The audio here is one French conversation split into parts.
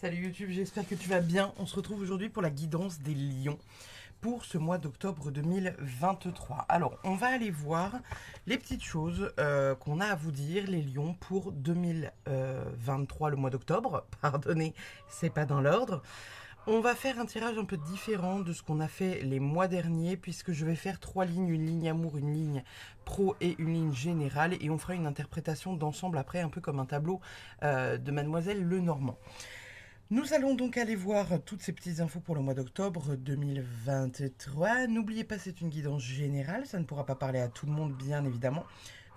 Salut YouTube, j'espère que tu vas bien. On se retrouve aujourd'hui pour la guidance des lions pour ce mois d'octobre 2023. Alors, on va aller voir les petites choses qu'on a à vous dire, les lions, pour 2023, le mois d'octobre. Pardonnez, c'est pas dans l'ordre. On va faire un tirage un peu différent de ce qu'on a fait les mois derniers, puisque je vais faire 3 lignes, une ligne amour, une ligne pro et une ligne générale, et on fera une interprétation d'ensemble après, un peu comme un tableau de Mademoiselle Lenormand. Nous allons donc aller voir toutes ces petites infos pour le mois d'octobre 2023. N'oubliez pas, c'est une guidance générale, ça ne pourra pas parler à tout le monde bien évidemment.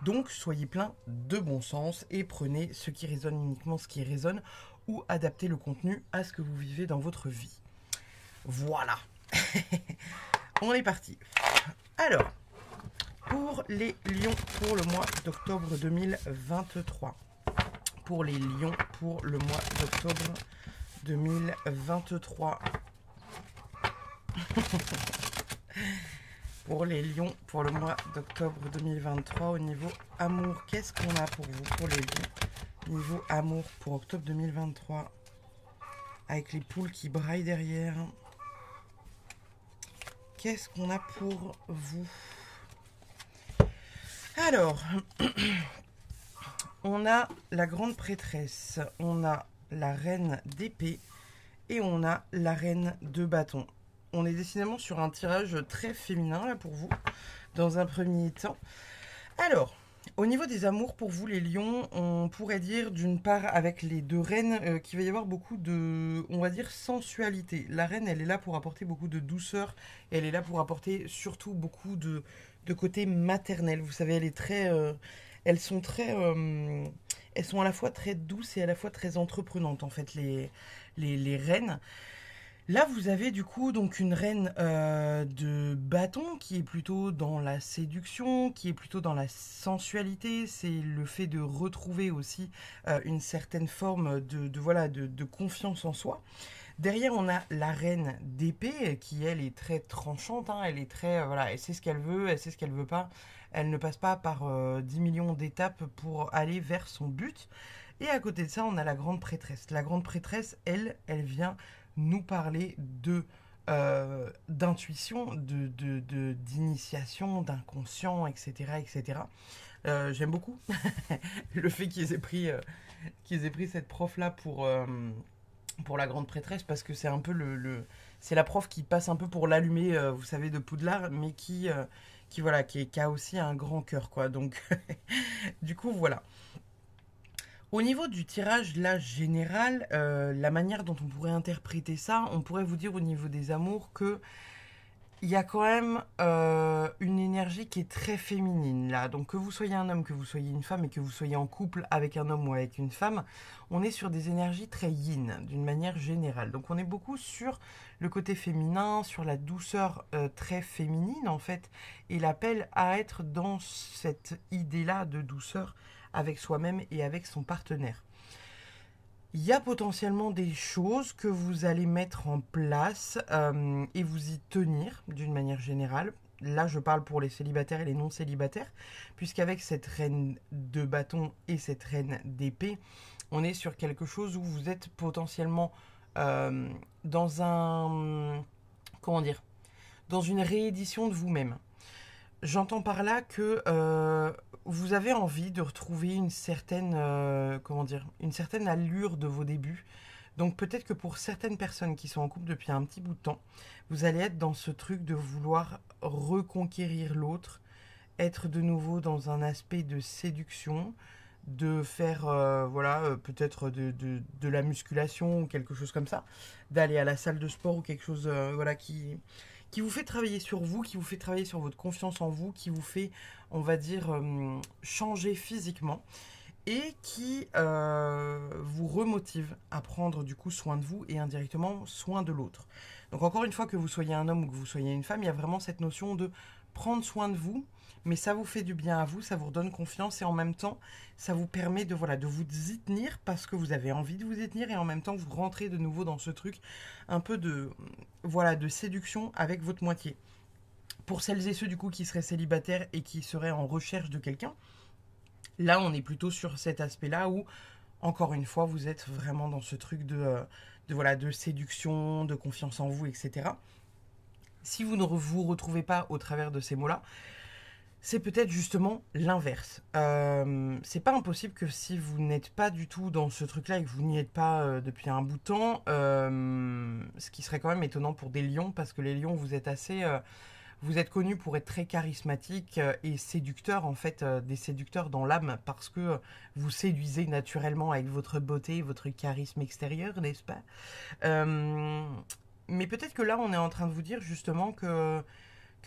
Donc soyez plein de bon sens et prenez ce qui résonne, uniquement ce qui résonne, ou adaptez le contenu à ce que vous vivez dans votre vie. Voilà. On est parti. Alors, pour les lions pour le mois d'octobre 2023. Pour les lions pour le mois d'octobre 2023. Pour les lions pour le mois d'octobre 2023, au niveau amour, qu'est-ce qu'on a pour vous, pour les lions? Niveau amour pour octobre 2023, avec les poules qui braillent derrière, qu'est-ce qu'on a pour vous? Alors, on a la grande prêtresse, on a la reine d'épée et on a la reine de bâton. On est décidément sur un tirage très féminin là pour vous, dans un premier temps. Alors, au niveau des amours pour vous les lions, on pourrait dire d'une part avec les deux reines qu'il va y avoir beaucoup de, on va dire, sensualité. La reine, elle est là pour apporter beaucoup de douceur, elle est là pour apporter surtout beaucoup de côté maternel. Vous savez, elle est très... elles sont très... elles sont à la fois très douces et à la fois très entreprenantes, en fait, les reines. Là, vous avez du coup donc une reine de bâton qui est plutôt dans la séduction, qui est plutôt dans la sensualité. C'est le fait de retrouver aussi une certaine forme de confiance en soi. Derrière, on a la reine d'épée qui, elle, est très tranchante. Hein, elle est très... voilà, elle sait ce qu'elle veut, elle sait ce qu'elle veut pas. Elle ne passe pas par 10 millions d'étapes pour aller vers son but. Et à côté de ça, on a la grande prêtresse. La grande prêtresse, elle vient nous parler de d'intuition, d'initiation, d'inconscient, etc. etc. J'aime beaucoup le fait qu'ils aient pris cette prof-là pour la grande prêtresse, parce que c'est un peu c'est la prof qui passe un peu pour l'allumée, vous savez, de Poudlard, mais qui voilà, qui a aussi un grand cœur, quoi. Donc, du coup, voilà. Au niveau du tirage là général, la manière dont on pourrait interpréter ça, on pourrait vous dire au niveau des amours que il y a quand même une énergie qui est très féminine là. Donc que vous soyez un homme, que vous soyez une femme et que vous soyez en couple avec un homme ou avec une femme, on est sur des énergies très yin d'une manière générale. Donc on est beaucoup sur le côté féminin, sur la douceur très féminine en fait, et l'appel à être dans cette idée-là de douceur avec soi-même et avec son partenaire. Il y a potentiellement des choses que vous allez mettre en place et vous y tenir d'une manière générale. Là, je parle pour les célibataires et les non célibataires, puisqu'avec cette reine de bâton et cette reine d'épée, on est sur quelque chose où vous êtes potentiellement dans un... comment dire, dans une réédition de vous-même. J'entends par là que vous avez envie de retrouver une certaine, comment dire, une certaine allure de vos débuts. Donc peut-être que pour certaines personnes qui sont en couple depuis un petit bout de temps, vous allez être dans ce truc de vouloir reconquérir l'autre, être de nouveau dans un aspect de séduction, de faire, peut-être de la musculation ou quelque chose comme ça, d'aller à la salle de sport ou quelque chose, voilà, qui vous fait travailler sur vous, qui vous fait travailler sur votre confiance en vous, qui vous fait, on va dire, changer physiquement et qui vous remotive à prendre du coup soin de vous et indirectement soin de l'autre. Donc encore une fois, que vous soyez un homme ou que vous soyez une femme, il y a vraiment cette notion de prendre soin de vous, mais ça vous fait du bien à vous, ça vous redonne confiance et en même temps, ça vous permet de, voilà, de vous y tenir parce que vous avez envie de vous y tenir et en même temps, vous rentrez de nouveau dans ce truc un peu de, voilà, de séduction avec votre moitié. Pour celles et ceux du coup qui seraient célibataires et qui seraient en recherche de quelqu'un, là on est plutôt sur cet aspect-là où encore une fois, vous êtes vraiment dans ce truc voilà, de séduction, de confiance en vous, etc. Si vous ne vous retrouvez pas au travers de ces mots-là, c'est peut-être justement l'inverse. C'est pas impossible que si vous n'êtes pas du tout dans ce truc-là et que vous n'y êtes pas depuis un bout de temps, ce qui serait quand même étonnant pour des lions, parce que les lions, vous êtes connus pour être très charismatiques et séducteurs, en fait, des séducteurs dans l'âme, parce que vous séduisez naturellement avec votre beauté, votre charisme extérieur, n'est-ce pas? Euh, mais peut-être que là, on est en train de vous dire justement que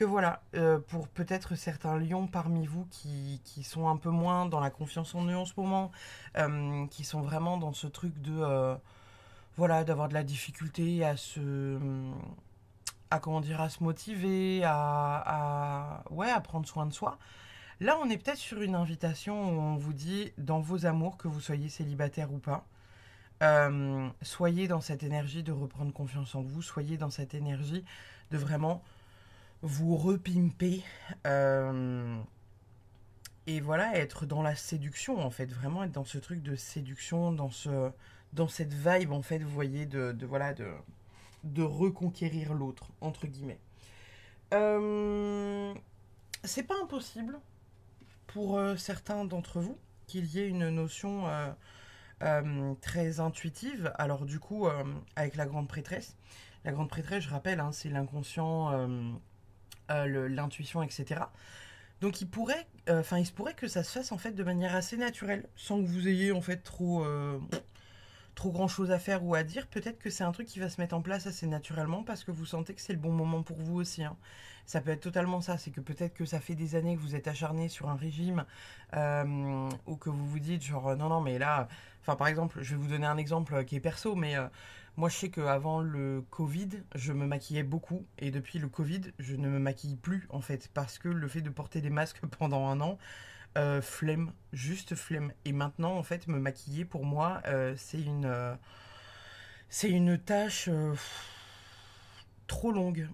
voilà, pour peut-être certains lions parmi vous qui sont un peu moins dans la confiance en eux en ce moment, qui sont vraiment dans ce truc voilà, d'avoir de la difficulté à comment dire, à se motiver, ouais, à prendre soin de soi. Là, on est peut-être sur une invitation où on vous dit, dans vos amours, que vous soyez célibataire ou pas, soyez dans cette énergie de reprendre confiance en vous, soyez dans cette énergie de vraiment vous repimper et voilà, être dans la séduction en fait, vraiment être dans ce truc de séduction, dans cette vibe en fait, vous voyez, voilà, de reconquérir l'autre, entre guillemets. Euh, c'est pas impossible pour certains d'entre vous qu'il y ait une notion très intuitive. Alors du coup, avec la grande prêtresse, je rappelle, hein, c'est l'inconscient, l'intuition, etc. Donc il se pourrait que ça se fasse en fait de manière assez naturelle, sans que vous ayez en fait trop grand chose à faire ou à dire. Peut-être que c'est un truc qui va se mettre en place assez naturellement parce que vous sentez que c'est le bon moment pour vous aussi, hein. Ça peut être totalement ça, c'est que peut-être que ça fait des années que vous êtes acharné sur un régime ou que vous vous dites genre non non mais là, enfin par exemple, je vais vous donner un exemple qui est perso, mais moi je sais qu'avant le Covid, je me maquillais beaucoup et depuis le Covid, je ne me maquille plus en fait parce que le fait de porter des masques pendant un an, flemme, juste flemme. Et maintenant, en fait, me maquiller pour moi, c'est une tâche trop longue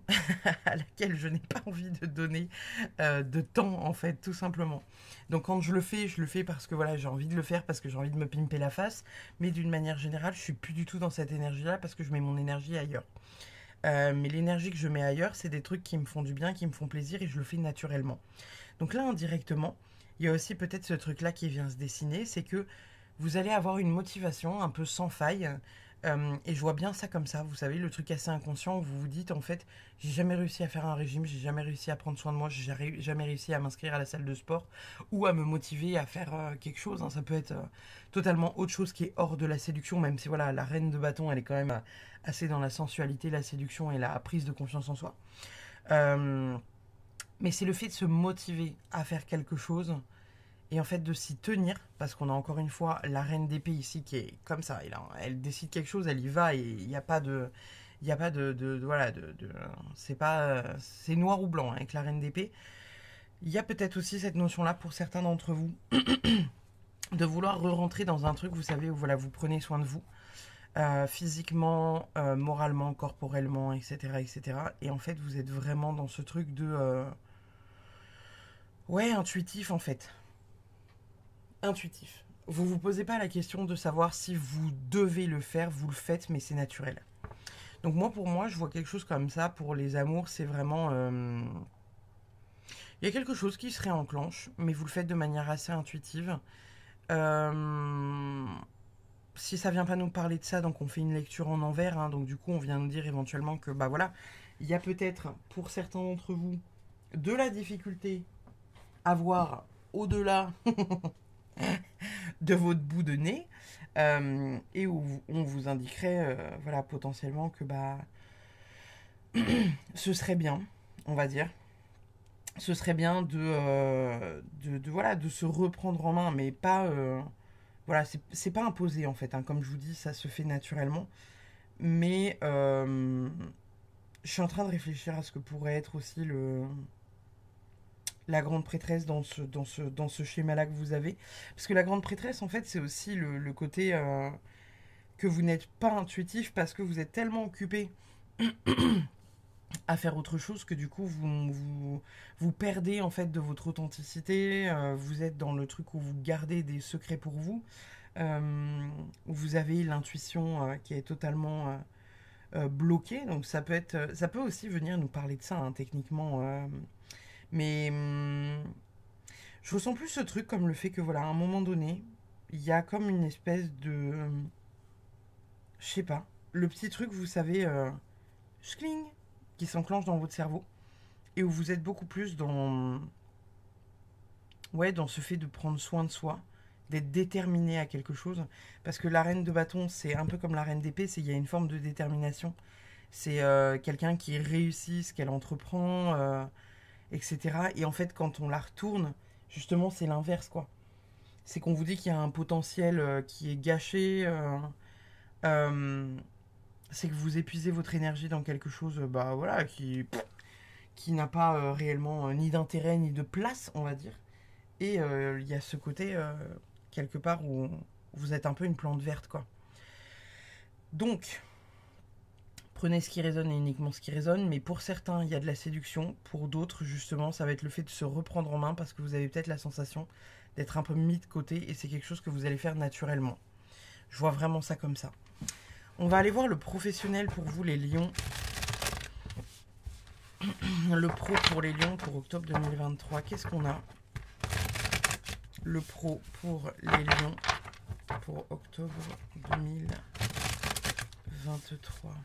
à laquelle je n'ai pas envie de donner de temps, en fait, tout simplement. Donc quand je le fais parce que voilà, j'ai envie de le faire, parce que j'ai envie de me pimper la face, mais d'une manière générale, je suis plus du tout dans cette énergie-là parce que je mets mon énergie ailleurs. Mais l'énergie que je mets ailleurs, c'est des trucs qui me font du bien, qui me font plaisir et je le fais naturellement. Donc là, indirectement, il y a aussi peut-être ce truc-là qui vient se dessiner, c'est que vous allez avoir une motivation un peu sans faille. Et je vois bien ça comme ça, vous savez, le truc assez inconscient où vous vous dites en fait, j'ai jamais réussi à faire un régime, j'ai jamais réussi à prendre soin de moi, j'ai jamais réussi à m'inscrire à la salle de sport ou à me motiver à faire quelque chose, hein. Ça peut être totalement autre chose qui est hors de la séduction, même si voilà, la reine de bâton, elle est quand même assez dans la sensualité, la séduction et la prise de confiance en soi. Euh, mais c'est le fait de se motiver à faire quelque chose et en fait de s'y tenir, parce qu'on a encore une fois la reine d'épée ici qui est comme ça, elle décide quelque chose, elle y va et il n'y a pas de... Il n'y a pas voilà, c'est pas, c'est noir ou blanc, hein, avec la reine d'épée. Il y a peut-être aussi cette notion-là pour certains d'entre vous de vouloir re-rentrer dans un truc, vous savez, où voilà, vous prenez soin de vous, physiquement, moralement, corporellement, etc., etc. Et en fait, vous êtes vraiment dans ce truc ouais, intuitif en fait. Intuitif. Vous vous posez pas la question de savoir si vous devez le faire, vous le faites, mais c'est naturel. Donc moi, pour moi, je vois quelque chose comme ça. Pour les amours, c'est vraiment... Il y a quelque chose qui se réenclenche, mais vous le faites de manière assez intuitive. Euh, Si ça vient pas nous parler de ça, donc on fait une lecture en envers, hein, donc du coup on vient nous dire éventuellement que bah voilà, il y a peut-être pour certains d'entre vous de la difficulté à voir au-delà de votre bout de nez, et où on vous indiquerait voilà, potentiellement que bah, ce serait bien, on va dire, ce serait bien voilà, de se reprendre en main, mais pas... voilà, c'est pas imposé en fait, hein, comme je vous dis, ça se fait naturellement. Mais je suis en train de réfléchir à ce que pourrait être aussi la grande prêtresse dans ce schéma-là que vous avez. Parce que la grande prêtresse, en fait, c'est aussi le côté que vous n'êtes pas intuitif parce que vous êtes tellement occupé à faire autre chose que du coup vous perdez en fait de votre authenticité, vous êtes dans le truc où vous gardez des secrets pour vous, où vous avez l'intuition qui est totalement bloquée. Donc ça peut aussi venir nous parler de ça, hein, techniquement. Mais je ressens plus ce truc comme le fait que, voilà, à un moment donné, il y a comme une espèce de... je sais pas, le petit truc, vous savez, schling, qui s'enclenche dans votre cerveau, et où vous êtes beaucoup plus dans... ouais, dans ce fait de prendre soin de soi, d'être déterminé à quelque chose. Parce que la reine de bâton, c'est un peu comme la reine d'épée, il y a une forme de détermination. C'est quelqu'un qui réussit ce qu'elle entreprend, etc. Et en fait, quand on la retourne, justement, c'est l'inverse, quoi. C'est qu'on vous dit qu'il y a un potentiel qui est gâché. Euh, c'est que vous épuisez votre énergie dans quelque chose, bah voilà, qui n'a pas réellement ni d'intérêt ni de place, on va dire. Et il y a ce côté, quelque part, où vous êtes un peu une plante verte, quoi. Donc, prenez ce qui résonne et uniquement ce qui résonne, mais pour certains, il y a de la séduction. Pour d'autres, justement, ça va être le fait de se reprendre en main parce que vous avez peut-être la sensation d'être un peu mis de côté et c'est quelque chose que vous allez faire naturellement. Je vois vraiment ça comme ça. On va aller voir le professionnel pour vous, les lions. Le pro pour les lions pour octobre 2023. Qu'est-ce qu'on a? Le pro pour les lions pour octobre 2023.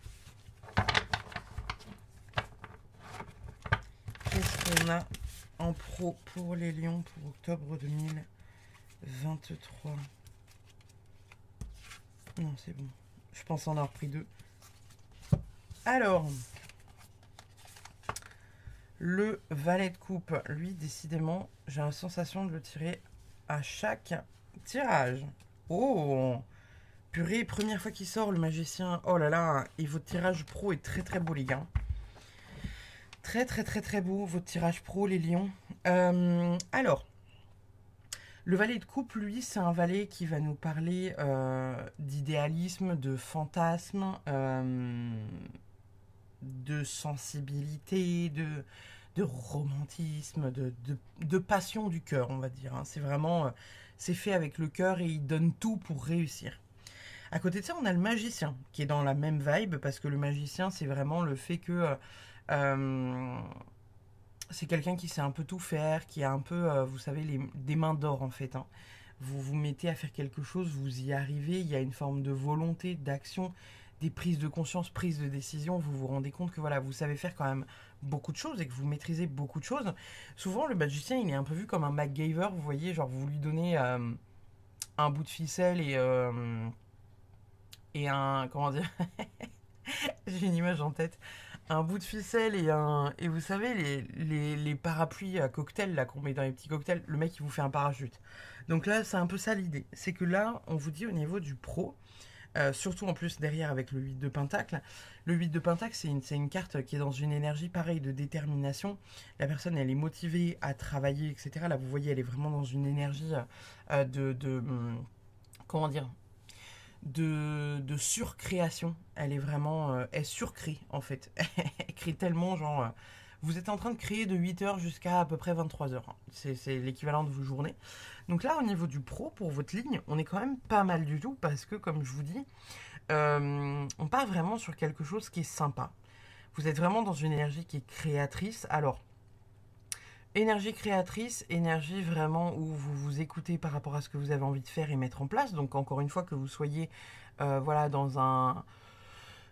Qu'est-ce qu'on a en pro pour les lions pour octobre 2023? Non, c'est bon. Je pense en avoir pris deux. Alors, le valet de coupe, lui, décidément, j'ai la sensation de le tirer à chaque tirage. Oh, purée, première fois qu'il sort, le magicien. Oh là là, et votre tirage pro est très très beau, les gars. Très très très très beau, votre tirage pro, les lions. Alors, le valet de coupe, lui, c'est un valet qui va nous parler d'idéalisme, de fantasme, de sensibilité, de romantisme, de passion du cœur, on va dire. Hein. C'est vraiment, c'est fait avec le cœur et il donne tout pour réussir. À côté de ça, on a le magicien qui est dans la même vibe parce que le magicien, c'est vraiment le fait que c'est quelqu'un qui sait un peu tout faire, qui a un peu, vous savez, des mains d'or en fait. Hein. Vous vous mettez à faire quelque chose, vous y arrivez, il y a une forme de volonté, d'action, des prises de conscience, prises de décision, vous vous rendez compte que voilà, vous savez faire quand même beaucoup de choses et que vous maîtrisez beaucoup de choses. Souvent, le magicien, il est un peu vu comme un MacGyver, vous voyez, genre vous lui donnez un bout de ficelle et un, comment dire, j'ai une image en tête, un bout de ficelle et vous savez, les parapluies à cocktail là qu'on met dans les petits cocktails, le mec il vous fait un parachute. Donc là, c'est un peu ça l'idée. C'est que là, on vous dit au niveau du pro, surtout en plus derrière avec le 8 de Pentacle. Le 8 de Pentacle, c'est une carte qui est dans une énergie pareille de détermination. La personne, elle est motivée à travailler, etc. Là, vous voyez, elle est vraiment dans une énergie comment dire, de surcréation. Elle est vraiment... elle surcrée, en fait. Elle crée tellement, genre... vous êtes en train de créer de 8h jusqu'à à peu près 23h. C'est l'équivalent de vos journées. Donc là, au niveau du pro, pour votre ligne, on est quand même pas mal du tout parce que, comme je vous dis, on part vraiment sur quelque chose qui est sympa. Vous êtes vraiment dans une énergie qui est créatrice. Alors, énergie créatrice, énergie vraiment où vous vous écoutez par rapport à ce que vous avez envie de faire et mettre en place. Donc, encore une fois, que vous soyez voilà, dans un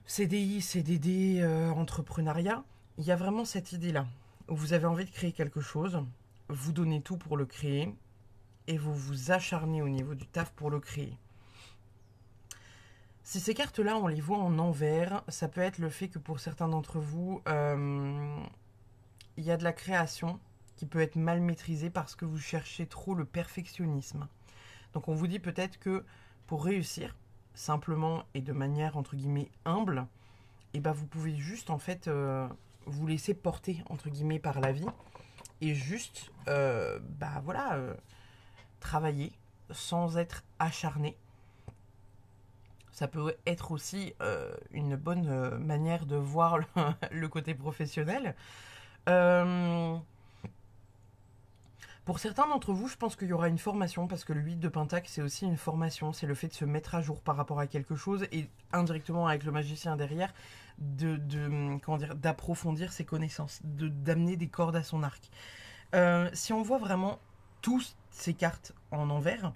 CDI, CDD, entrepreneuriat, il y a vraiment cette idée-là où vous avez envie de créer quelque chose, vous donnez tout pour le créer et vous vous acharnez au niveau du taf pour le créer. Si ces cartes-là, on les voit en envers, ça peut être le fait que pour certains d'entre vous, il y a de la création qui peut être mal maîtrisée parce que vous cherchez trop le perfectionnisme. Donc on vous dit peut-être que pour réussir, simplement et de manière entre guillemets humble, et ben vous pouvez juste en fait vous laisser porter entre guillemets par la vie et juste bah voilà travailler sans être acharné. Ça peut être aussi une bonne manière de voir le côté professionnel. Pour certains d'entre vous, je pense qu'il y aura une formation, parce que le 8 de Pentacle, c'est aussi une formation, c'est le fait de se mettre à jour par rapport à quelque chose, et indirectement avec le magicien derrière, comment dire, d'approfondir ses connaissances, d'amener des cordes à son arc. Si on voit vraiment tous ces cartes en envers,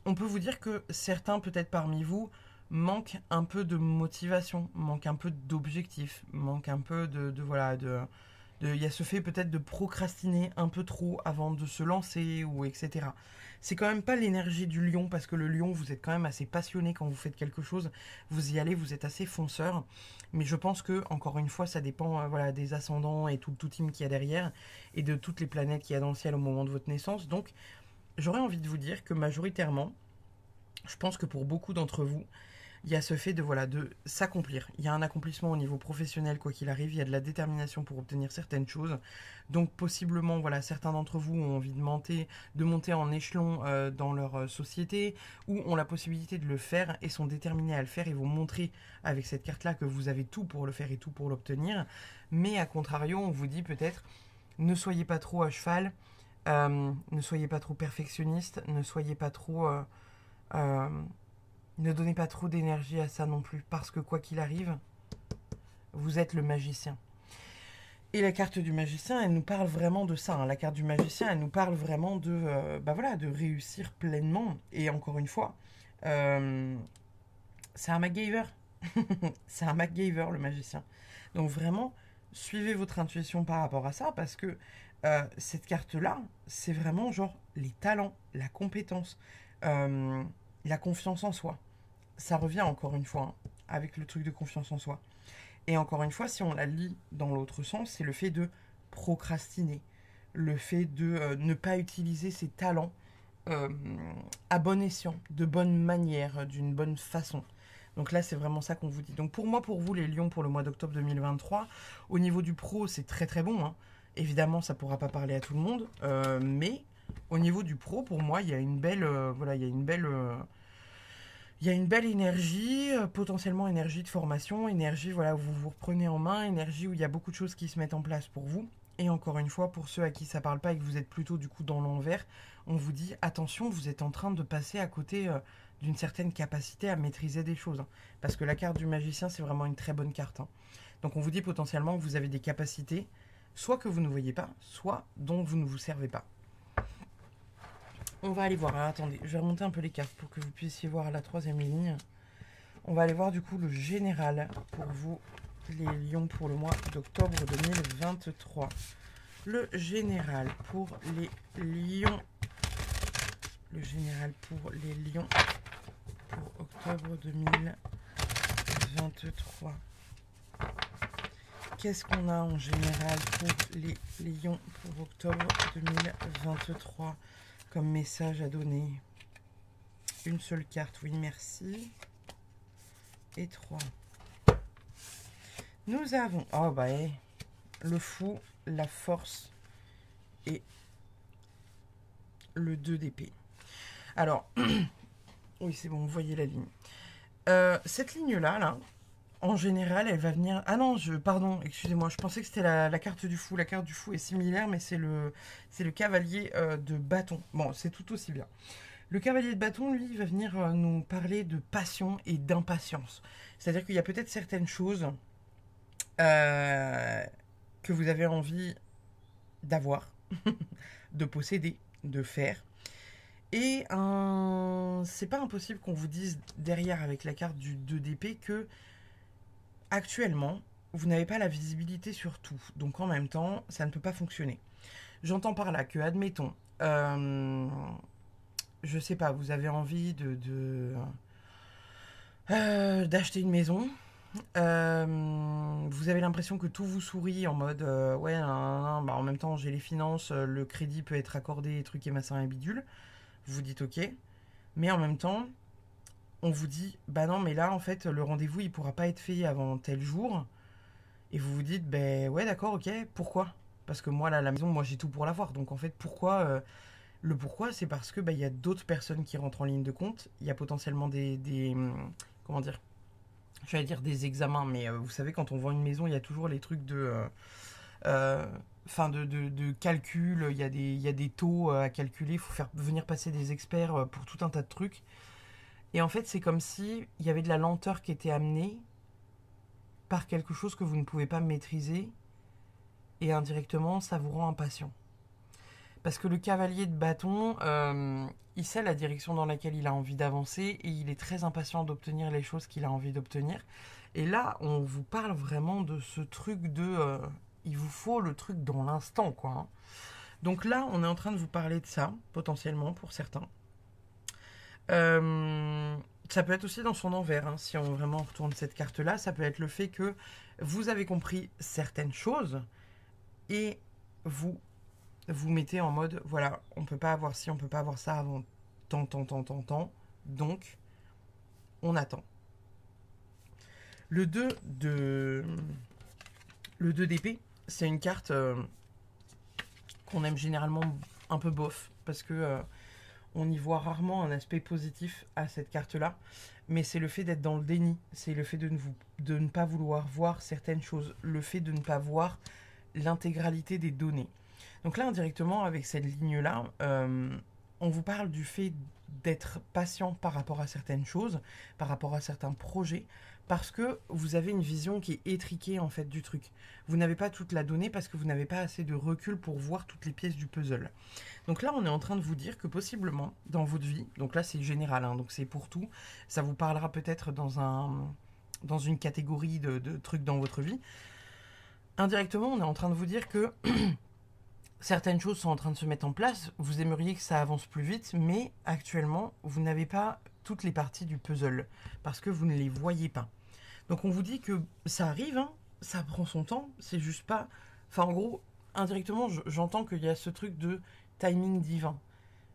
on peut vous dire que certains, peut-être parmi vous, manquent un peu de motivation, manquent un peu d'objectif, manquent un peu voilà, il y a ce fait peut-être de procrastiner un peu trop avant de se lancer, ou etc. C'est quand même pas l'énergie du lion, parce que le lion, vous êtes quand même assez passionné quand vous faites quelque chose, vous y allez, vous êtes assez fonceur, mais je pense que, encore une fois, ça dépend voilà, des ascendants et tout le tout team qu'il y a derrière, et de toutes les planètes qu'il y a dans le ciel au moment de votre naissance, donc j'aurais envie de vous dire que majoritairement, je pense que pour beaucoup d'entre vous, il y a ce fait de voilà de s'accomplir. Il y a un accomplissement au niveau professionnel quoi qu'il arrive, il y a de la détermination pour obtenir certaines choses. Donc possiblement voilà certains d'entre vous ont envie de monter en échelon dans leur société, ou ont la possibilité de le faire et sont déterminés à le faire et vont montrer avec cette carte là que vous avez tout pour le faire et tout pour l'obtenir. Mais à contrario, on vous dit peut-être ne soyez pas trop à cheval, ne soyez pas trop perfectionniste, ne soyez pas trop euh, ne donnez pas trop d'énergie à ça non plus, parce que quoi qu'il arrive, vous êtes le magicien. Et la carte du magicien, elle nous parle vraiment de ça. Hein. La carte du magicien, elle nous parle vraiment voilà, de réussir pleinement. Et encore une fois, c'est un MacGyver. C'est un MacGyver, le magicien. Donc vraiment, suivez votre intuition par rapport à ça, parce que cette carte-là, c'est vraiment genre les talents, la compétence, la confiance en soi. Ça revient encore une fois hein, avec le truc de confiance en soi. Et encore une fois, si on la lit dans l'autre sens, c'est le fait de procrastiner, le fait de ne pas utiliser ses talents à bon escient, de bonne manière, d'une bonne façon. Donc là, c'est vraiment ça qu'on vous dit. Donc pour moi, pour vous, les lions, pour le mois d'octobre 2023, au niveau du pro, c'est très très bon. Hein. Évidemment, ça ne pourra pas parler à tout le monde, mais au niveau du pro, pour moi, il y a une belle, voilà, il y a une belle, il y a une belle énergie, potentiellement énergie de formation, énergie voilà, où vous vous reprenez en main, énergie où il y a beaucoup de choses qui se mettent en place pour vous. Et encore une fois, pour ceux à qui ça parle pas et que vous êtes plutôt du coup dans l'envers, on vous dit attention, vous êtes en train de passer à côté d'une certaine capacité à maîtriser des choses. Hein. Parce que la carte du magicien, c'est vraiment une très bonne carte. Hein. Donc on vous dit potentiellement que vous avez des capacités, soit que vous ne voyez pas, soit dont vous ne vous servez pas. On va aller voir, alors, attendez, je vais remonter un peu les cartes pour que vous puissiez voir la troisième ligne. On va aller voir du coup le général pour vous, les lions, pour le mois d'octobre 2023. Le général pour les lions. Le général pour les lions pour octobre 2023. Qu'est-ce qu'on a en général pour les lions pour octobre 2023 comme message à donner? Une seule carte, oui merci. Et 3. Nous avons le fou, la force et le 2 d'épée. Alors, oui c'est bon, vous voyez la ligne. Cette ligne-là, là, en général, elle va venir... Ah non, pardon, excusez-moi, je pensais que c'était la carte du fou. La carte du fou est similaire, mais c'est le cavalier de bâton. Bon, c'est tout aussi bien. Le cavalier de bâton, lui, il va venir nous parler de passion et d'impatience. C'est-à-dire qu'il y a peut-être certaines choses que vous avez envie d'avoir, de posséder, de faire. Et c'est pas impossible qu'on vous dise derrière avec la carte du 2 d'épée que actuellement, vous n'avez pas la visibilité sur tout. Donc en même temps, ça ne peut pas fonctionner. J'entends par là que, admettons, je sais pas, vous avez envie d'acheter une maison. Vous avez l'impression que tout vous sourit en mode ouais, en même temps j'ai les finances, le crédit peut être accordé, truc et massin et bidule. Vous vous dites ok, mais en même temps, on vous dit bah non, mais là en fait le rendez-vous il pourra pas être fait avant tel jour. Et vous vous dites ben ouais, d'accord, ok, pourquoi? Parce que moi là, la maison, moi j'ai tout pour l'avoir. Donc en fait, pourquoi le pourquoi, c'est parce que il y a d'autres personnes qui rentrent en ligne de compte. Il y a potentiellement comment dire, j'allais dire des examens, mais vous savez, quand on vend une maison, il y a toujours les trucs de enfin de calcul, il y a des taux à calculer, il faut faire venir passer des experts pour tout un tas de trucs. Et en fait, c'est comme si il y avait de la lenteur qui était amenée par quelque chose que vous ne pouvez pas maîtriser, et indirectement, ça vous rend impatient. Parce que le cavalier de bâton, il sait la direction dans laquelle il a envie d'avancer, et il est très impatient d'obtenir les choses qu'il a envie d'obtenir. Et là, on vous parle vraiment de ce truc de... il vous faut le truc dans l'instant, quoi. Hein. Donc là, on est en train de vous parler de ça, potentiellement, pour certains. Ça peut être aussi dans son envers, hein, si on vraiment retourne cette carte-là. Ça peut être le fait que vous avez compris certaines choses et vous vous mettez en mode, voilà, on peut pas avoir ci, on peut pas avoir ça avant tant. Donc, on attend. Le 2 de... Le 2 d'épée, c'est une carte qu'on aime généralement un peu bof, parce que on y voit rarement un aspect positif à cette carte-là, mais c'est le fait d'être dans le déni, c'est le fait de ne pas vouloir voir certaines choses, le fait de ne pas voir l'intégralité des données. Donc là, indirectement, avec cette ligne-là, on vous parle du fait d'être patient par rapport à certaines choses, par rapport à certains projets, parce que vous avez une vision qui est étriquée en fait du truc. Vous n'avez pas toute la donnée parce que vous n'avez pas assez de recul pour voir toutes les pièces du puzzle. Donc là, on est en train de vous dire que possiblement, dans votre vie, donc là c'est général, hein, donc c'est pour tout, ça vous parlera peut-être dans une catégorie de trucs dans votre vie. Indirectement, on est en train de vous dire que certaines choses sont en train de se mettre en place, vous aimeriez que ça avance plus vite, mais actuellement, vous n'avez pas toutes les parties du puzzle, parce que vous ne les voyez pas. Donc on vous dit que ça arrive, hein, ça prend son temps, c'est juste pas... Enfin en gros, indirectement, j'entends qu'il y a ce truc de timing divin.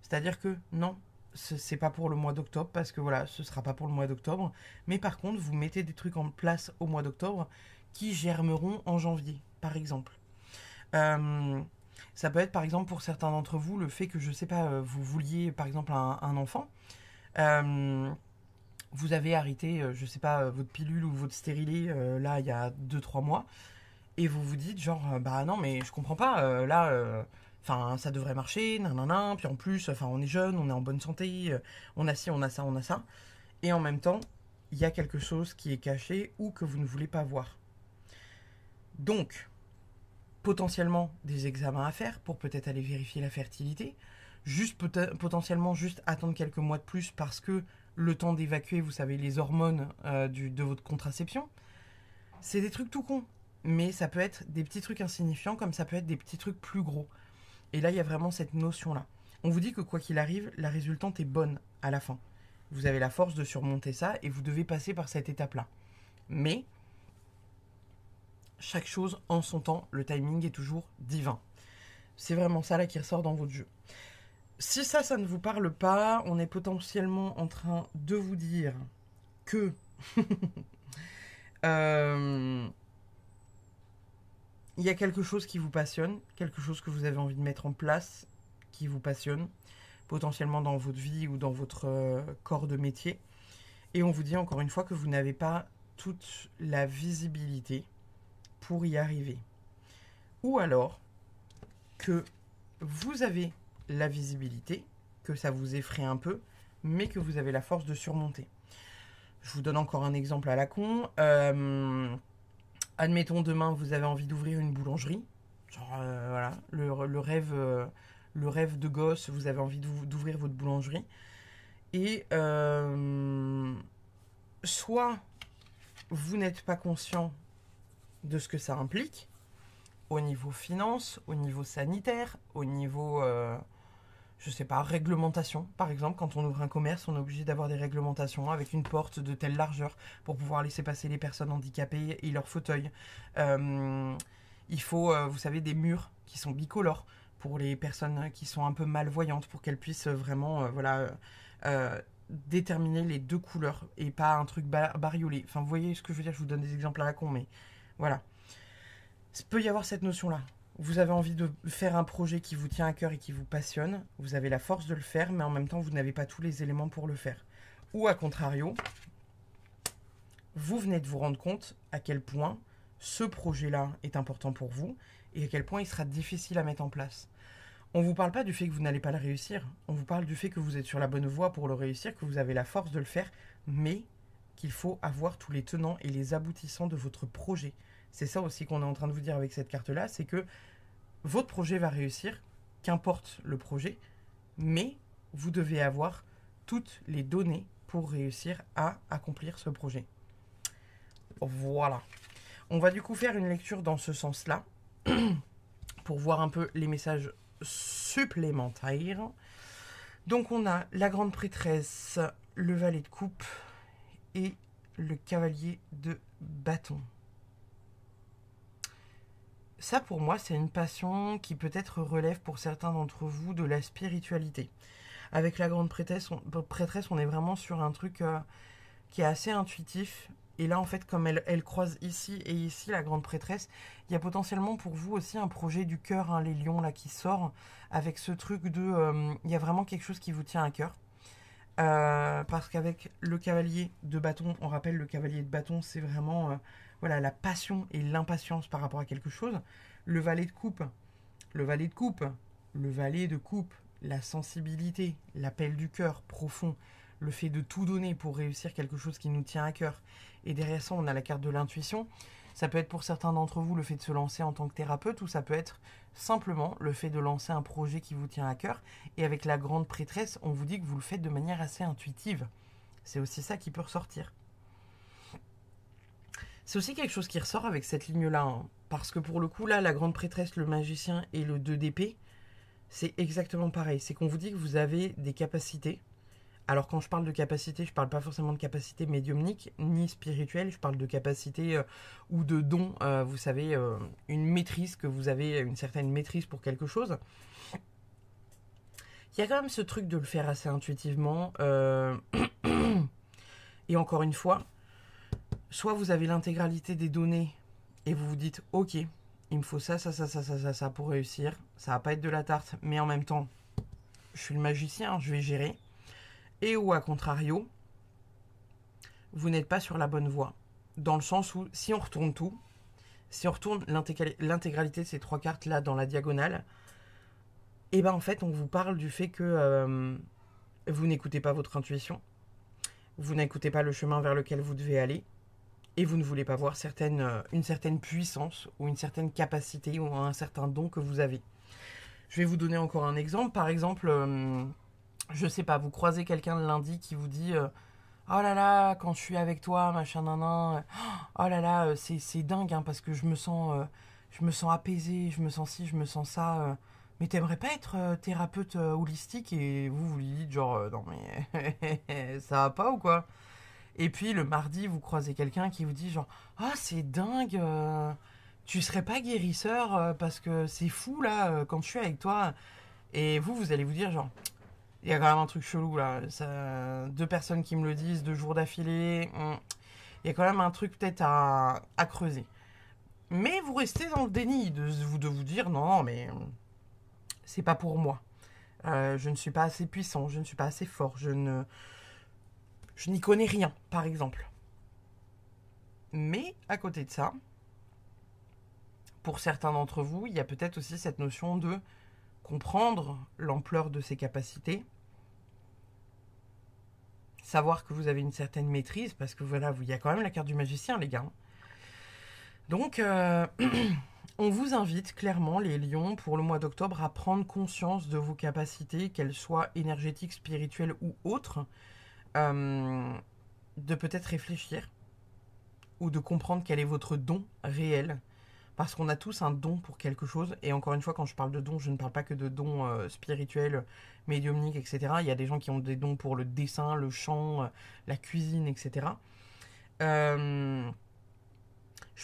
C'est-à-dire que non, c'est pas pour le mois d'octobre, parce que voilà, ce sera pas pour le mois d'octobre, mais par contre, vous mettez des trucs en place au mois d'octobre qui germeront en janvier, par exemple. Ça peut être par exemple pour certains d'entre vous le fait que, je sais pas, vous vouliez par exemple un enfant. Vous avez arrêté, je sais pas, votre pilule ou votre stérilet là il y a 2-3 mois. Et vous vous dites genre, bah non mais je comprends pas, là, enfin ça devrait marcher, nanana, puis en plus, enfin on est jeune, on est en bonne santé, on a ci, on a ça, on a ça. Et en même temps, il y a quelque chose qui est caché ou que vous ne voulez pas voir. Donc, potentiellement des examens à faire pour peut-être aller vérifier la fertilité, juste potentiellement juste attendre quelques mois de plus parce que le temps d'évacuer, vous savez, les hormones de votre contraception, c'est des trucs tout cons. Mais ça peut être des petits trucs insignifiants comme ça peut être des petits trucs plus gros. Et là, il y a vraiment cette notion-là. On vous dit que quoi qu'il arrive, la résultante est bonne à la fin. Vous avez la force de surmonter ça et vous devez passer par cette étape-là. Mais chaque chose en son temps, le timing est toujours divin. C'est vraiment ça là qui ressort dans votre jeu. Si ça ne vous parle pas, on est potentiellement en train de vous dire que il y a quelque chose qui vous passionne, quelque chose que vous avez envie de mettre en place, qui vous passionne, potentiellement dans votre vie ou dans votre corps de métier. Et on vous dit encore une fois que vous n'avez pas toute la visibilité pour y arriver. Ou alors que vous avez la visibilité, que ça vous effraie un peu, mais que vous avez la force de surmonter. Je vous donne encore un exemple à la con. Admettons demain vous avez envie d'ouvrir une boulangerie. Genre voilà, le rêve de gosse, vous avez envie d'ouvrir votre boulangerie. Et soit vous n'êtes pas conscient de ce que ça implique, au niveau finance, au niveau sanitaire, au niveau, je sais pas, réglementation. Par exemple, quand on ouvre un commerce, on est obligé d'avoir des réglementations avec une porte de telle largeur pour pouvoir laisser passer les personnes handicapées et leurs fauteuils. Il faut, vous savez, des murs qui sont bicolores pour les personnes qui sont un peu malvoyantes, pour qu'elles puissent vraiment, déterminer les deux couleurs et pas un truc bariolé. Enfin, vous voyez ce que je veux dire, je vous donne des exemples à la con, mais voilà. Il peut y avoir cette notion-là. Vous avez envie de faire un projet qui vous tient à cœur et qui vous passionne. Vous avez la force de le faire, mais en même temps, vous n'avez pas tous les éléments pour le faire. Ou à contrario, vous venez de vous rendre compte à quel point ce projet-là est important pour vous et à quel point il sera difficile à mettre en place. On ne vous parle pas du fait que vous n'allez pas le réussir, on vous parle du fait que vous êtes sur la bonne voie pour le réussir, que vous avez la force de le faire, mais qu'il faut avoir tous les tenants et les aboutissants de votre projet. C'est ça aussi qu'on est en train de vous dire avec cette carte-là, c'est que votre projet va réussir, qu'importe le projet, mais vous devez avoir toutes les données pour réussir à accomplir ce projet. Voilà. On va du coup faire une lecture dans ce sens-là, pour voir un peu les messages supplémentaires. Donc on a la grande prêtresse, le valet de coupe et le cavalier de bâton. Ça pour moi c'est une passion qui peut-être relève pour certains d'entre vous de la spiritualité. Avec la grande prêtresse, on est vraiment sur un truc qui est assez intuitif. Et là, en fait, comme elle croise ici et ici, la grande prêtresse, il y a potentiellement pour vous aussi un projet du cœur, hein, les lions, là, qui sort, avec ce truc de... il y a vraiment quelque chose qui vous tient à cœur. Parce qu'avec le cavalier de bâton, on rappelle, le cavalier de bâton, c'est vraiment voilà, la passion et l'impatience par rapport à quelque chose. Le valet de coupe, le valet de coupe, le valet de coupe, la sensibilité, l'appel du cœur profond, le fait de tout donner pour réussir quelque chose qui nous tient à cœur. Et derrière ça, on a la carte de l'intuition. Ça peut être pour certains d'entre vous le fait de se lancer en tant que thérapeute, ou ça peut être simplement le fait de lancer un projet qui vous tient à cœur. Et avec la grande prêtresse, on vous dit que vous le faites de manière assez intuitive. C'est aussi ça qui peut ressortir. C'est aussi quelque chose qui ressort avec cette ligne-là, hein, parce que pour le coup, là, la grande prêtresse, le magicien et le 2 d'épée, c'est exactement pareil. C'est qu'on vous dit que vous avez des capacités. Alors quand je parle de capacité, je ne parle pas forcément de capacité médiumnique ni spirituelle, je parle de capacité ou de don, vous savez, une maîtrise, que vous avez une certaine maîtrise pour quelque chose. Il y a quand même ce truc de le faire assez intuitivement. Et encore une fois, soit vous avez l'intégralité des données et vous vous dites « Ok, il me faut ça pour réussir. Ça va pas être de la tarte, mais en même temps, je suis le magicien, je vais gérer. » Et ou à contrario, vous n'êtes pas sur la bonne voie. Dans le sens où, si on retourne tout, si on retourne l'intégralité de ces 3 cartes là dans la diagonale, et ben en fait on vous parle du fait que vous n'écoutez pas votre intuition, vous n'écoutez pas le chemin vers lequel vous devez aller, et vous ne voulez pas voir une certaine puissance ou une certaine capacité ou un certain don que vous avez. Je vais vous donner encore un exemple. Par exemple, je sais pas, vous croisez quelqu'un le lundi qui vous dit oh là là, quand je suis avec toi, machin nanan, oh là là, c'est dingue, hein, parce que je me sens apaisé, je me sens ci, je me sens ça. Mais t'aimerais pas être thérapeute holistique? Et vous lui dites genre non mais ça va pas ou quoi? Et puis le mardi, vous croisez quelqu'un qui vous dit genre ah c'est dingue, tu serais pas guérisseur parce que c'est fou là quand je suis avec toi. Et vous allez vous dire genre il y a quand même un truc chelou là. 2 personnes qui me le disent 2 jours d'affilée. Il y a quand même un truc peut-être à creuser. Mais vous restez dans le déni de vous dire non, mais c'est pas pour moi. Je ne suis pas assez puissant, je ne suis pas assez fort, je n'y connais rien, par exemple. Mais à côté de ça, pour certains d'entre vous, il y a peut-être aussi cette notion de comprendre l'ampleur de ses capacités, savoir que vous avez une certaine maîtrise, parce que voilà, il y a quand même la carte du magicien, les gars. Donc, on vous invite clairement, les lions, pour le mois d'octobre, à prendre conscience de vos capacités, qu'elles soient énergétiques, spirituelles ou autres, de peut-être réfléchir, ou de comprendre quel est votre don réel. Parce qu'on a tous un don pour quelque chose. Et encore une fois, quand je parle de don, je ne parle pas que de dons spirituels, médiumniques, etc. Il y a des gens qui ont des dons pour le dessin, le chant, la cuisine, etc. Je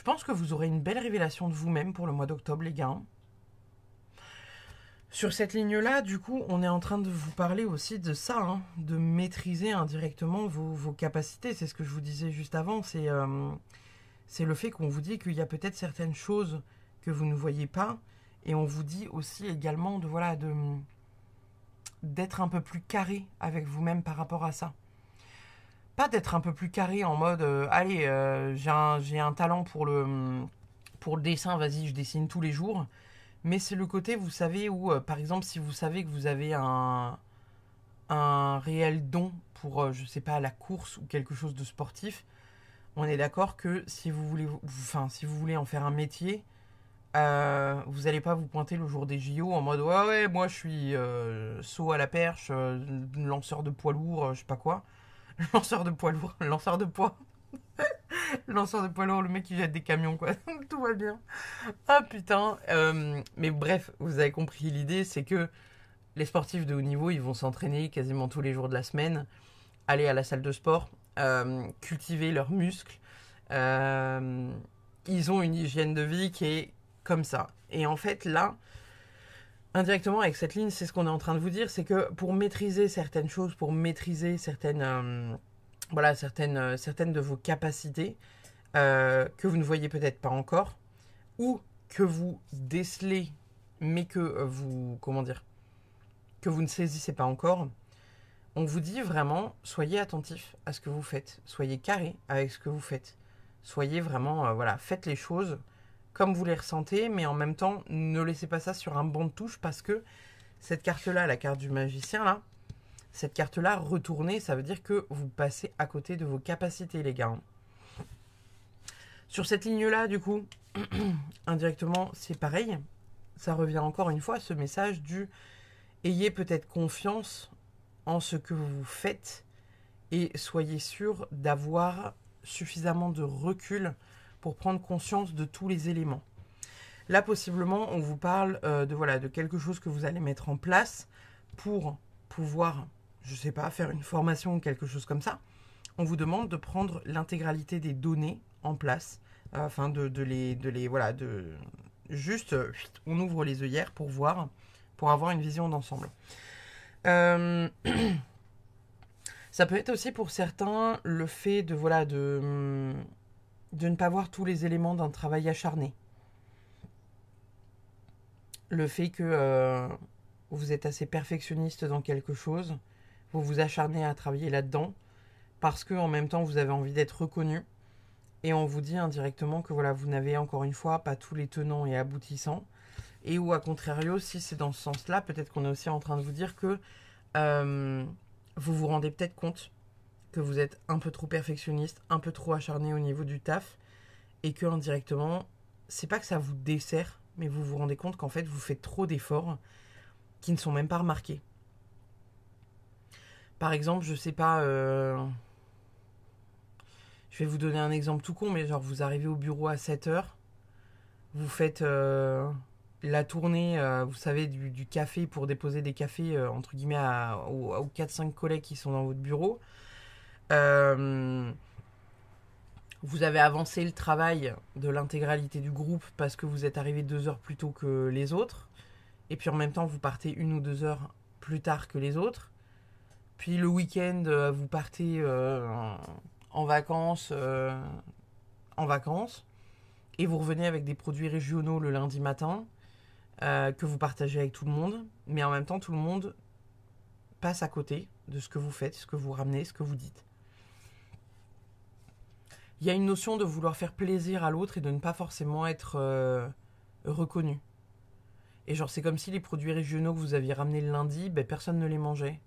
pense que vous aurez une belle révélation de vous-même pour le mois d'octobre, les gars. Sur cette ligne-là, du coup, on est en train de vous parler aussi de ça, hein, de maîtriser indirectement vos capacités. C'est ce que je vous disais juste avant. C'est le fait qu'on vous dit qu'il y a peut-être certaines choses que vous ne voyez pas. Et on vous dit aussi également d'être un peu plus carré avec vous-même par rapport à ça. Pas d'être un peu plus carré en mode allez, j'ai un talent pour le pour le dessin, vas-y, je dessine tous les jours. Mais c'est le côté, vous savez, où, par exemple, si vous savez que vous avez un réel don pour, je sais pas, la course ou quelque chose de sportif, on est d'accord que si vous voulez, enfin, si vous voulez en faire un métier, vous n'allez pas vous pointer le jour des JO en mode ouais, ouais, moi je suis saut à la perche, lanceur de poids lourd, je sais pas quoi. Lanceur de poids lourd, lanceur de poids. Lanceur de poids lourd, le mec qui jette des camions, quoi. Tout va bien. Ah putain. Mais bref, vous avez compris l'idée, c'est que les sportifs de haut niveau, ils vont s'entraîner quasiment tous les jours de la semaine, aller à la salle de sport, cultiver leurs muscles. Ils ont une hygiène de vie qui est comme ça. Et en fait, là, indirectement, avec cette ligne, c'est ce qu'on est en train de vous dire, c'est que pour maîtriser certaines choses, pour maîtriser certaines, certaines de vos capacités que vous ne voyez peut-être pas encore, ou que vous décelez, mais que vous, comment dire, que vous ne saisissez pas encore, on vous dit vraiment, soyez attentif à ce que vous faites, soyez carré avec ce que vous faites, soyez vraiment, faites les choses comme vous les ressentez, mais en même temps, ne laissez pas ça sur un banc de touche parce que cette carte-là, la carte du magicien, là, cette carte-là, retournée, ça veut dire que vous passez à côté de vos capacités, les gars. Sur cette ligne-là, du coup, indirectement, c'est pareil. Ça revient encore une fois, ce message du ayez peut-être confiance en ce que vous faites et soyez sûr d'avoir suffisamment de recul pour prendre conscience de tous les éléments. Là, possiblement, on vous parle de quelque chose que vous allez mettre en place pour pouvoir, je sais pas, faire une formation ou quelque chose comme ça. On vous demande de prendre l'intégralité des données en place, juste, on ouvre les œillères pour voir, pour avoir une vision d'ensemble. Ça peut être aussi pour certains le fait de ne pas voir tous les éléments d'un travail acharné. Le fait que vous êtes assez perfectionniste dans quelque chose, vous vous acharnez à travailler là-dedans, parce que en même temps vous avez envie d'être reconnu, et on vous dit indirectement que vous n'avez encore une fois pas tous les tenants et aboutissants, et ou à contrario, si c'est dans ce sens-là, peut-être qu'on est aussi en train de vous dire que vous vous rendez peut-être compte que vous êtes un peu trop perfectionniste, un peu trop acharné au niveau du taf, et que indirectement, c'est pas que ça vous dessert, mais vous vous rendez compte qu'en fait, vous faites trop d'efforts qui ne sont même pas remarqués. Par exemple, je sais pas, je vais vous donner un exemple tout con, mais genre vous arrivez au bureau à 7h, vous faites la tournée, vous savez, du café pour déposer des cafés, entre guillemets, aux 4-5 collègues qui sont dans votre bureau. Vous avez avancé le travail de l'intégralité du groupe parce que vous êtes arrivé 2 heures plus tôt que les autres. Et puis en même temps, vous partez 1 ou 2 heures plus tard que les autres. Puis le week-end, vous partez en vacances. Et vous revenez avec des produits régionaux le lundi matin que vous partagez avec tout le monde. Mais en même temps, tout le monde passe à côté de ce que vous faites, ce que vous ramenez, ce que vous dites. Il y a une notion de vouloir faire plaisir à l'autre et de ne pas forcément être reconnu. Et genre, c'est comme si les produits régionaux que vous aviez ramenés le lundi, personne ne les mangeait.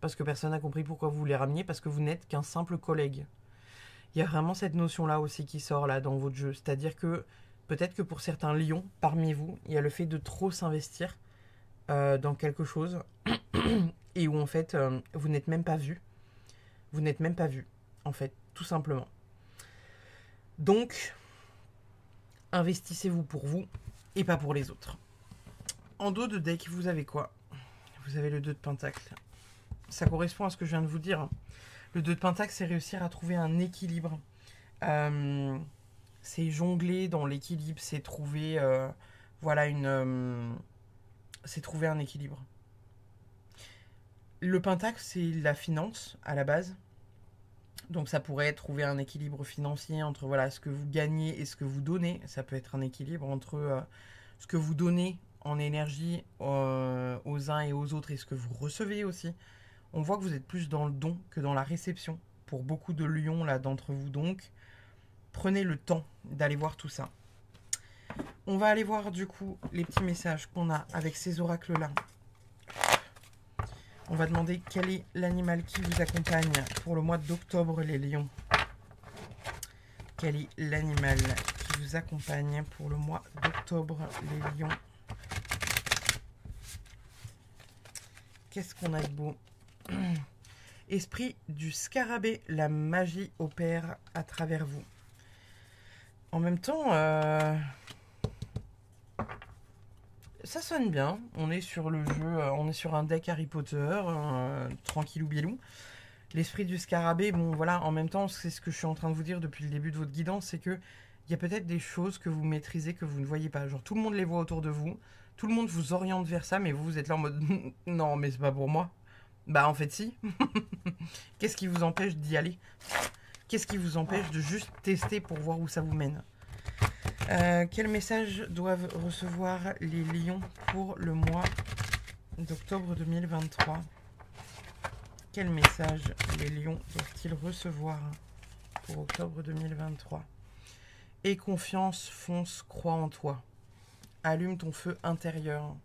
Parce que personne n'a compris pourquoi vous les rameniez, parce que vous n'êtes qu'un simple collègue. Il y a vraiment cette notion-là aussi qui sort là dans votre jeu. C'est-à-dire que peut-être que pour certains lions parmi vous, il y a le fait de trop s'investir dans quelque chose et où en fait, vous n'êtes même pas vu. Vous n'êtes même pas vu, en fait, tout simplement. Donc, investissez-vous pour vous et pas pour les autres. En dos de deck, vous avez quoi? Vous avez le 2 de Pentacle. Ça correspond à ce que je viens de vous dire. Le 2 de Pentacle, c'est réussir à trouver un équilibre. C'est jongler dans l'équilibre, c'est trouver c'est trouver un équilibre. Le Pentacle, c'est la finance à la base. Donc ça pourrait être trouver un équilibre financier entre ce que vous gagnez et ce que vous donnez. Ça peut être un équilibre entre ce que vous donnez en énergie aux uns et aux autres et ce que vous recevez aussi. On voit que vous êtes plus dans le don que dans la réception. Pour beaucoup de lions là d'entre vous donc, prenez le temps d'aller voir tout ça. On va aller voir du coup les petits messages qu'on a avec ces oracles-là. On va demander quel est l'animal qui vous accompagne pour le mois d'octobre, les lions. Quel est l'animal qui vous accompagne pour le mois d'octobre, les lions? Qu'est-ce qu'on a de beau? Esprit du scarabée, la magie opère à travers vous. En même temps, ça sonne bien. On est sur le jeu, on est sur un deck Harry Potter, tranquillou bilou. L'esprit du scarabée, bon voilà, en même temps, c'est ce que je suis en train de vous dire depuis le début de votre guidance, c'est que il y a peut-être des choses que vous maîtrisez que vous ne voyez pas. Genre tout le monde les voit autour de vous, tout le monde vous oriente vers ça, mais vous êtes là en mode non, mais c'est pas pour moi. Bah en fait si. Qu'est-ce qui vous empêche d'y aller? Qu'est-ce qui vous empêche de juste tester pour voir où ça vous mène? Quel message doivent recevoir les lions pour le mois d'octobre 2023? Quel message les lions doivent-ils recevoir pour octobre 2023? Aie confiance, fonce, crois en toi. Allume ton feu intérieur.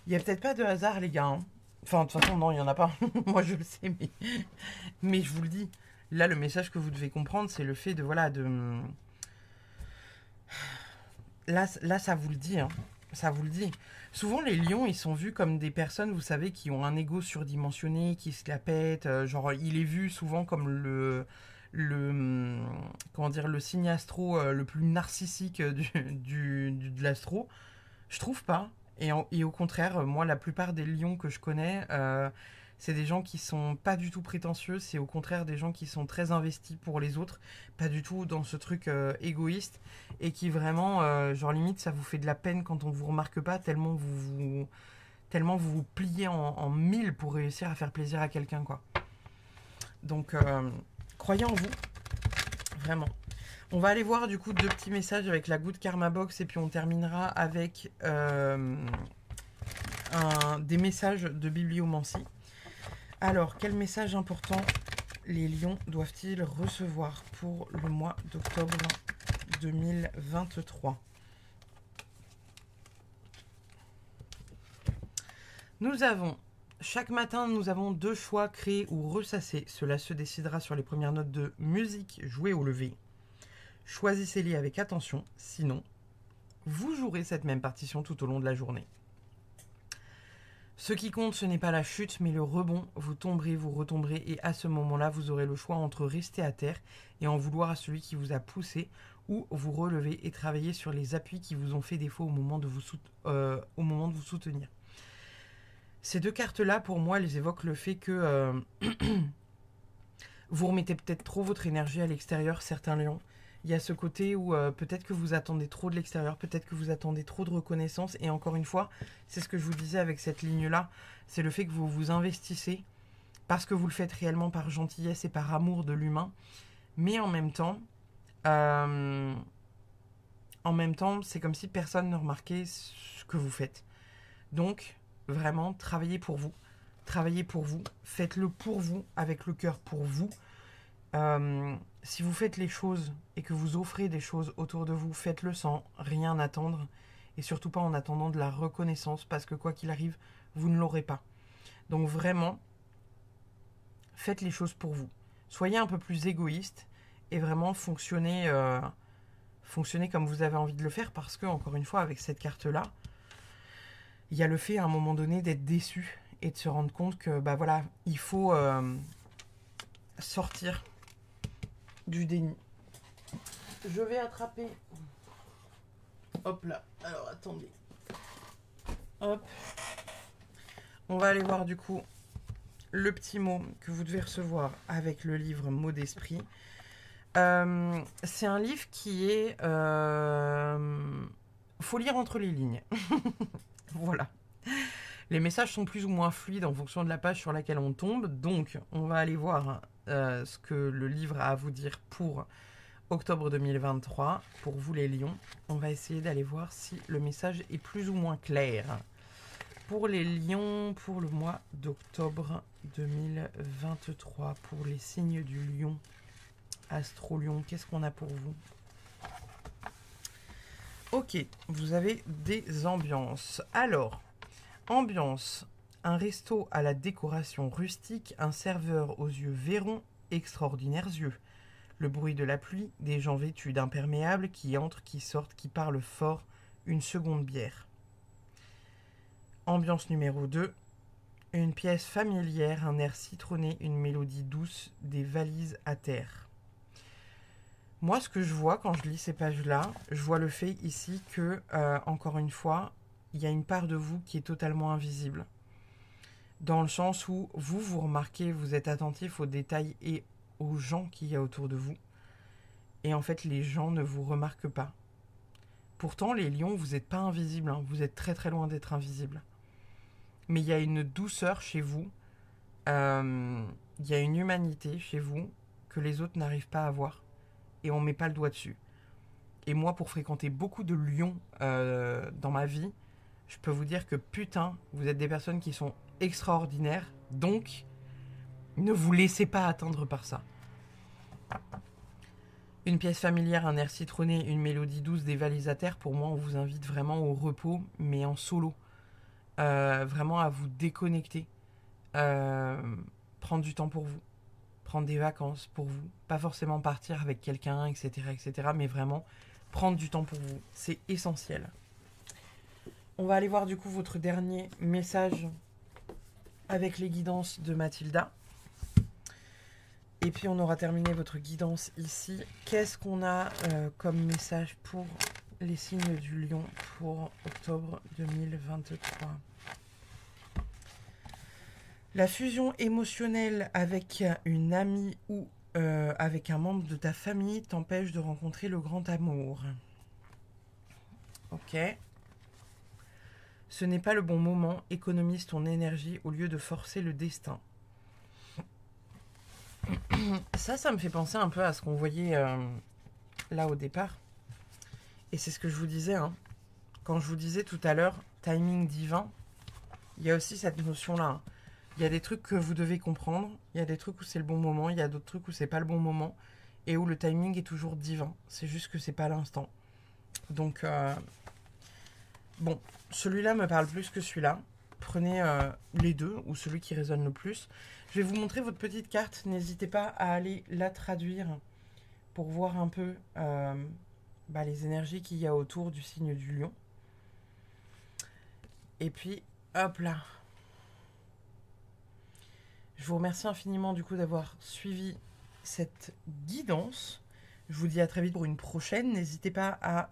Il n'y a peut-être pas de hasard, les gars. Hein. Enfin, de toute façon, non, il n'y en a pas. Moi, je le sais, mais je vous le dis. Là, le message que vous devez comprendre, c'est le fait de, voilà, de... Là, ça vous le dit, hein. Ça vous le dit. Souvent, les lions, ils sont vus comme des personnes, vous savez, qui ont un ego surdimensionné, qui se la pètent. Genre, il est vu souvent comme comment dire, le signe astro le plus narcissique de l'astro. Je trouve pas. Et au contraire, moi, la plupart des lions que je connais, c'est des gens qui sont pas du tout prétentieux. C'est au contraire des gens qui sont très investis pour les autres. Pas du tout dans ce truc égoïste. Et qui vraiment, genre limite, ça vous fait de la peine quand on vous remarque pas, tellement vous vous pliez en mille pour réussir à faire plaisir à quelqu'un, quoi. Donc, croyez en vous. Vraiment. On va aller voir du coup 2 petits messages avec la Good Karma Box et puis on terminera avec des messages de bibliomancie. Alors, quel message important les lions doivent-ils recevoir pour le mois d'octobre 2023? Nous avons, chaque matin, nous avons 2 choix, créer ou ressasser. Cela se décidera sur les premières notes de musique jouées au lever. Choisissez-les avec attention, sinon, vous jouerez cette même partition tout au long de la journée. Ce qui compte, ce n'est pas la chute, mais le rebond. Vous tomberez, vous retomberez, et à ce moment-là, vous aurez le choix entre rester à terre et en vouloir à celui qui vous a poussé, ou vous relever et travailler sur les appuis qui vous ont fait défaut au moment de vous soutenir. Ces 2 cartes-là, pour moi, elles évoquent le fait que vous remettez peut-être trop votre énergie à l'extérieur, certains lions. Il y a ce côté où peut-être que vous attendez trop de l'extérieur, peut-être que vous attendez trop de reconnaissance. Et encore une fois, c'est ce que je vous disais avec cette ligne-là, c'est le fait que vous vous investissez parce que vous le faites réellement par gentillesse et par amour de l'humain. Mais en même temps, c'est comme si personne ne remarquait ce que vous faites. Donc, vraiment, travaillez pour vous. Travaillez pour vous. Faites-le pour vous, avec le cœur pour vous. Si vous faites les choses et que vous offrez des choses autour de vous, faites-le sans rien attendre et surtout pas en attendant de la reconnaissance parce que quoi qu'il arrive, vous ne l'aurez pas. Donc vraiment, faites les choses pour vous. Soyez un peu plus égoïste et vraiment fonctionnez comme vous avez envie de le faire parce que, encore une fois, avec cette carte-là, il y a le fait à un moment donné d'être déçu et de se rendre compte que, bah voilà, il faut sortir du déni. Je vais attraper. Hop là. Alors attendez. Hop. On va aller voir du coup le petit mot que vous devez recevoir avec le livre Mots d'esprit. C'est un livre qui est... faut lire entre les lignes. Voilà. Les messages sont plus ou moins fluides en fonction de la page sur laquelle on tombe. Donc, on va aller voir ce que le livre a à vous dire pour octobre 2023. Pour vous les lions, on va essayer d'aller voir si le message est plus ou moins clair. Pour les lions, pour le mois d'octobre 2023, pour les signes du lion. Astro Lion, qu'est-ce qu'on a pour vous? Ok, vous avez des ambiances. Alors, ambiance, un resto à la décoration rustique, un serveur aux yeux verrons, extraordinaires yeux. Le bruit de la pluie, des gens vêtus d'imperméables qui entrent, qui sortent, qui parlent fort, une seconde bière. Ambiance numéro 2, une pièce familière, un air citronné, une mélodie douce, des valises à terre. Moi, ce que je vois quand je lis ces pages-là, je vois le fait ici que, encore une fois, il y a une part de vous qui est totalement invisible. Dans le sens où vous remarquez, vous êtes attentif aux détails et aux gens qu'il y a autour de vous. Et en fait, les gens ne vous remarquent pas. Pourtant, les lions, vous n'êtes pas invisibles, hein. Vous êtes très très loin d'être invisibles. Mais il y a une douceur chez vous, il y a une humanité chez vous que les autres n'arrivent pas à voir. Et on ne met pas le doigt dessus. Et moi, pour fréquenter beaucoup de lions dans ma vie, je peux vous dire que putain, vous êtes des personnes qui sont extraordinaires. Donc, ne vous laissez pas atteindre par ça. Une pièce familière, un air citronné, une mélodie douce, des valises à terre. Pour moi, on vous invite vraiment au repos, mais en solo. Vraiment à vous déconnecter. Prendre du temps pour vous. Prendre des vacances pour vous. Pas forcément partir avec quelqu'un, etc. Mais vraiment prendre du temps pour vous. C'est essentiel. On va aller voir du coup votre dernier message avec les guidances de Mathilda. Et puis on aura terminé votre guidance ici. Qu'est-ce qu'on a comme message pour les signes du lion pour octobre 2023 ? La fusion émotionnelle avec une amie ou avec un membre de ta famille t'empêche de rencontrer le grand amour. Ok. Ce n'est pas le bon moment. Économise ton énergie au lieu de forcer le destin. Ça me fait penser un peu à ce qu'on voyait là au départ. Et c'est ce que je vous disais. Hein. Quand je vous disais tout à l'heure, timing divin, il y a aussi cette notion-là. Hein. Il y a des trucs que vous devez comprendre. Il y a des trucs où c'est le bon moment. Il y a d'autres trucs où c'est pas le bon moment. Et où le timing est toujours divin. C'est juste que c'est pas l'instant. Donc, bon, celui-là me parle plus que celui-là. Prenez les deux ou celui qui résonne le plus. Je vais vous montrer votre petite carte. N'hésitez pas à aller la traduire pour voir un peu les énergies qu'il y a autour du signe du lion. Et puis, hop là. Je vous remercie infiniment du coup d'avoir suivi cette guidance. Je vous dis à très vite pour une prochaine. N'hésitez pas à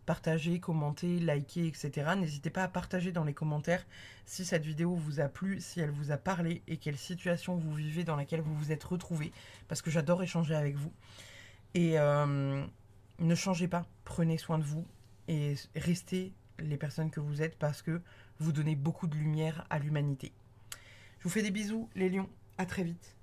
partager, commenter, liker, etc. N'hésitez pas à partager dans les commentaires si cette vidéo vous a plu, si elle vous a parlé et quelle situation vous vivez dans laquelle vous vous êtes retrouvés. Parce que j'adore échanger avec vous. Et ne changez pas, prenez soin de vous et restez les personnes que vous êtes parce que vous donnez beaucoup de lumière à l'humanité. Je vous fais des bisous les lions, à très vite.